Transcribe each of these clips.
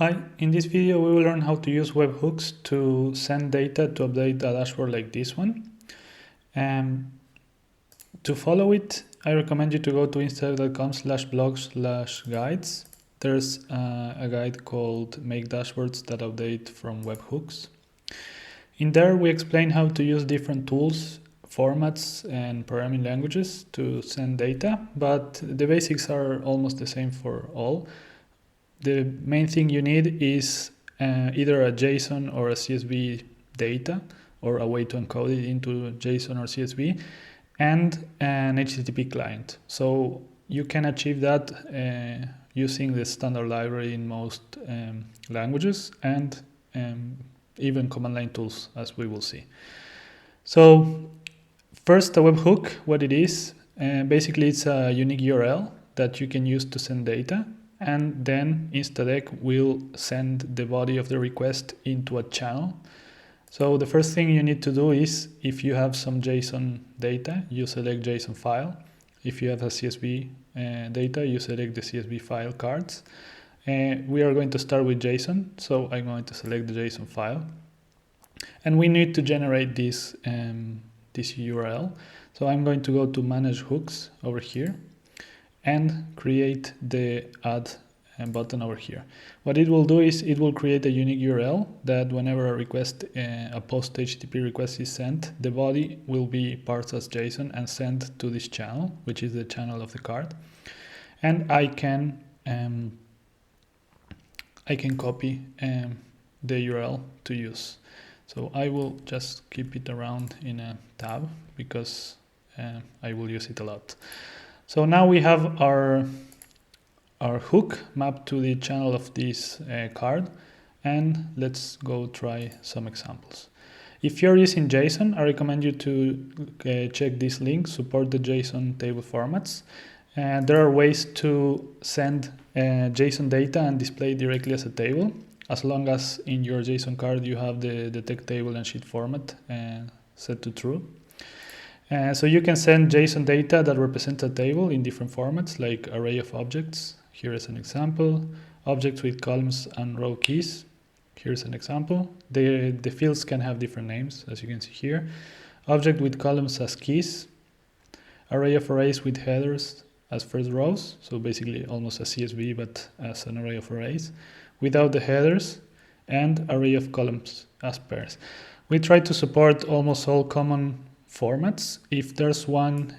Hi, in this video we will learn how to use webhooks to send data to update a dashboard like this one. To follow it, I recommend you to go to instadeq.com/blog/guides. There's a guide called Make Dashboards That Update from Webhooks. In there we explain how to use different tools, formats and programming languages to send data, but the basics are almost the same for all. The main thing you need is either a JSON or a CSV data, or a way to encode it into JSON or CSV, and an HTTP client. So you can achieve that using the standard library in most languages, and even command line tools, as we will see. So first, a webhook, what it is, basically it's a unique URL that you can use to send data. And then Instadeq will send the body of the request into a channel. So the first thing you need to do is, if you have some JSON data, you select JSON file. If you have a CSV data, you select the CSV file cards. We are going to start with JSON, so I'm going to select the JSON file. And we need to generate this URL. So I'm going to go to Manage Hooks over here and create the add button over here. What it will do is it will create a unique URL that whenever a request, a post HTTP request is sent, the body will be parsed as JSON and sent to this channel, which is the channel of the card. And I can copy the URL to use. So I will just keep it around in a tab because I will use it a lot. So now we have our hook mapped to the channel of this card, and let's go try some examples. If you're using JSON, I recommend you to check this link, support the JSON table formats. There are ways to send JSON data and display it directly as a table, as long as in your JSON card you have the text table and sheet format set to true. So you can send JSON data that represents a table in different formats, like array of objects. Here is an example. Objects with columns and row keys. Here's an example. The fields can have different names, as you can see here. Object with columns as keys. Array of arrays with headers as first rows. So basically almost a CSV, but as an array of arrays. Without the headers. And array of columns as pairs. We try to support almost all common formats. If there's one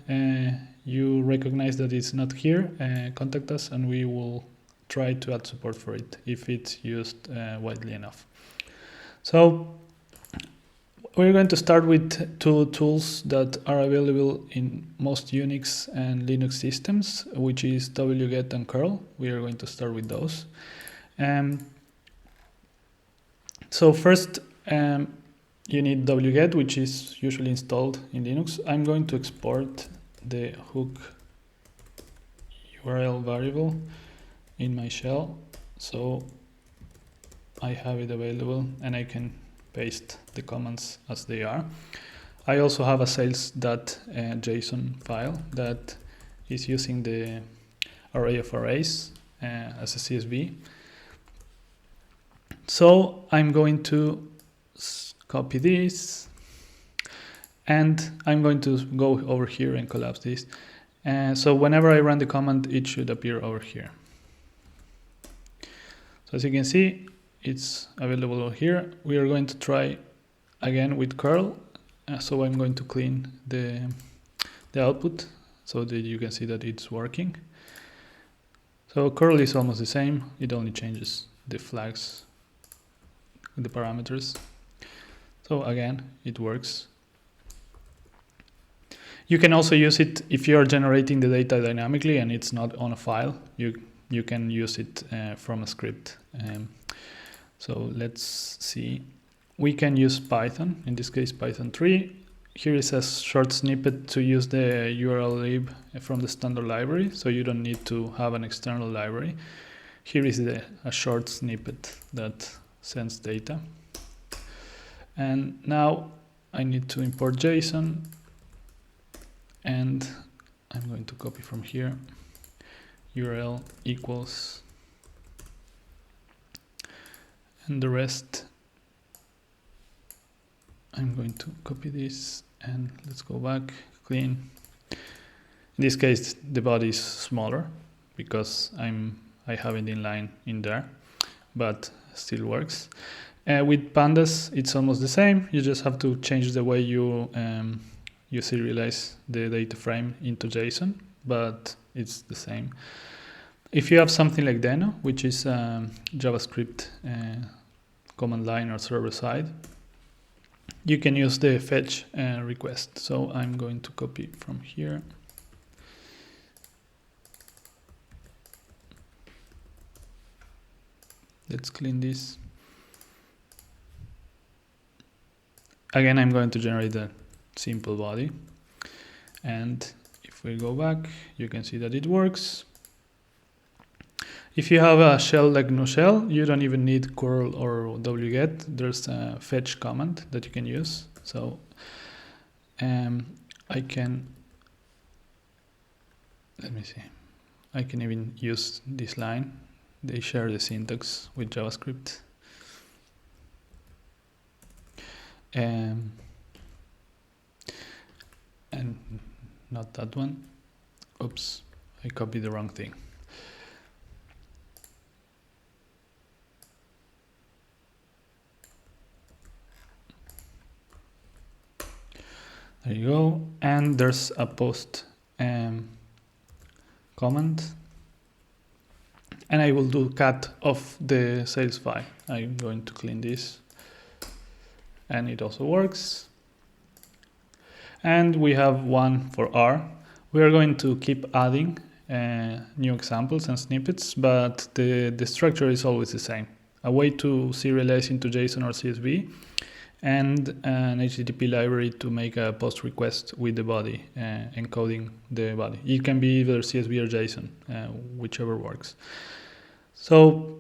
you recognize that it's not here, contact us and we will try to add support for it if it's used widely enough. So we're going to start with two tools that are available in most Unix and Linux systems, which is wget and curl. We are going to start with those. So first, you need wget, which is usually installed in Linux. I'm going to export the hook URL variable in my shell, so I have it available and I can paste the commands as they are. I also have a sales.json file that is using the array of arrays as a CSV. So I'm going to copy this, and I'm going to go over here and collapse this. So whenever I run the command, it should appear over here. So as you can see, it's available over here. We are going to try again with curl. So I'm going to clean the output so that you can see that it's working. So curl is almost the same. It only changes the flags, the parameters. So again, it works. You can also use it if you are generating the data dynamically and it's not on a file. You can use it from a script. So let's see. We can use Python, in this case Python 3. Here is a short snippet to use the urllib from the standard library, so you don't need to have an external library. Here is a short snippet that sends data. And now I need to import JSON, and I'm going to copy from here URL equals and the rest I'm going to copy this and let's go back, clean. In this case the body is smaller because I have it inline in there, but still works. With Pandas it's almost the same. You just have to change the way you serialize the data frame into JSON, but it's the same. If you have something like Deno, which is JavaScript command line or server side, you can use the fetch request. So I'm going to copy from here. Let's clean this. Again, I'm going to generate a simple body. And if we go back, you can see that it works. If you have a shell like nushell, you don't even need curl or wget. There's a fetch command that you can use. So I can, let me see, I can even use this line. They share the syntax with JavaScript. And not that one. Oops, I copied the wrong thing. There you go. And there's a post comment. And I will do cut of the sales file. I'm going to clean this. And it also works. And we have one for R. We are going to keep adding new examples and snippets, but the structure is always the same. A way to serialize into JSON or CSV, and an HTTP library to make a post request with the body, encoding the body. It can be either CSV or JSON, whichever works. So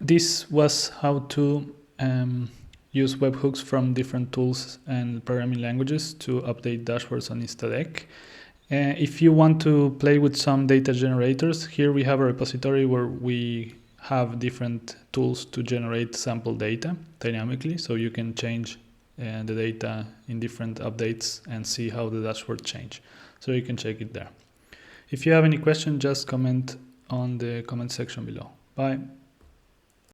this was how to use webhooks from different tools and programming languages to update dashboards on Instadeq. If you want to play with some data generators, here we have a repository where we have different tools to generate sample data dynamically, so you can change the data in different updates and see how the dashboard change. So you can check it there. If you have any question, just comment on the comment section below. Bye.